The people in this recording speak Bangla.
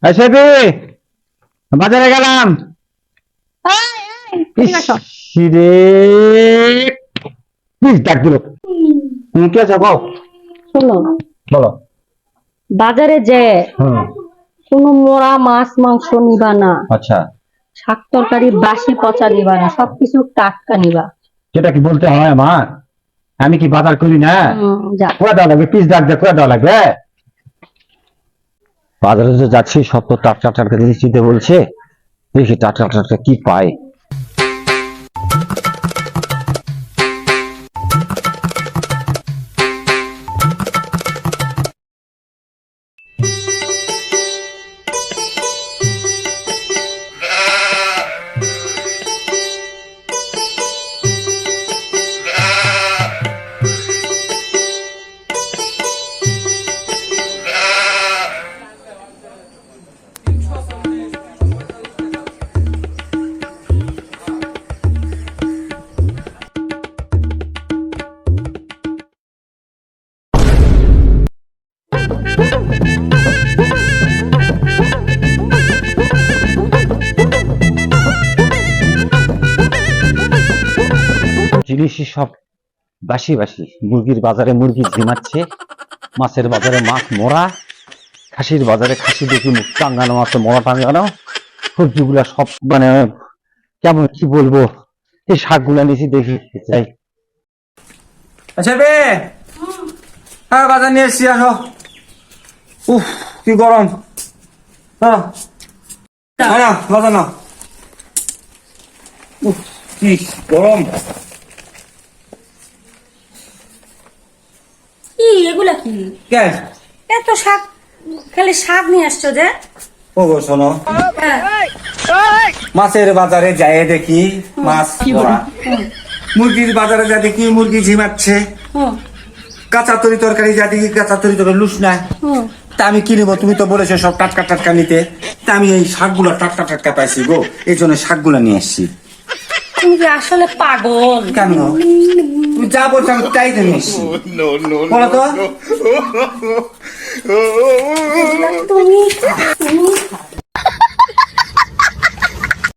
সেবি বাজারে গেলাম। রে প্লিজ ডাক দিল। তুমি কে আছো বল। শোনো, বলো। বাজারে যে হুম। কোনো মোরা মাছ মাংস নিবা না, আচ্ছা, শাক তরকারি বাসি পচা নিবা না, সবকিছু টাটকা নিবা। সেটা কি বলতে হয় আমার? আমি কি বাজার করি না? যা। কোয়া দেওয়া লাগবে, পিস ডাক দিয়ে কোয়া দেওয়া লাগবে। বাজারে যে যাচ্ছি সব তো টাটকা টাটকা জিনিস দিতে বলছে, দেখি টাটকা টাটকা কি পাই। জিনিসই সব বাসি বাসি। মুরগির বাজারে মুরগি ঝিমাচ্ছে, মাছের বাজারে মাছ মরা, খাসির বাজারে খাসি দেখি মুখ টাঙ্গানো মাছ মরা টাঙ্গানো, সবজিগুলা সব মানে কেমন কি বলবো। এই শাকগুলা নিয়েছি দেখি চাই। আচ্ছা বে, হ্যাঁ বাজার নিয়ে এসছি, আসো। উফ কি গরম। বাজার না, উফ কি গরম। কি এগুলা কি? কে এত শাক, খালি শাক নিয়ে আসছো যে? ও গো শোনো, মাছের বাজারে যায় দেখি মাছ মরা, মুরগির বাজারে যা দেখি মুরগি ঝিমাচ্ছে, কাঁচা তরি তরকারি যা দেখি কাঁচা তরি তরকারি লুস না। তা আমি কি নেবো? তুমি তো বলেছো সব টাটকা টাটকা নিতে, তা আমি এই শাকগুলো টাটকা টাটকা পাইছি গো, এই জন্য শাকগুলো নিয়ে আসছি। তুমি কি আসলে পাগল? কেন? তুমি যা বলছো আমি তাই তো নিয়ে এসছি। বলো তো। তুমি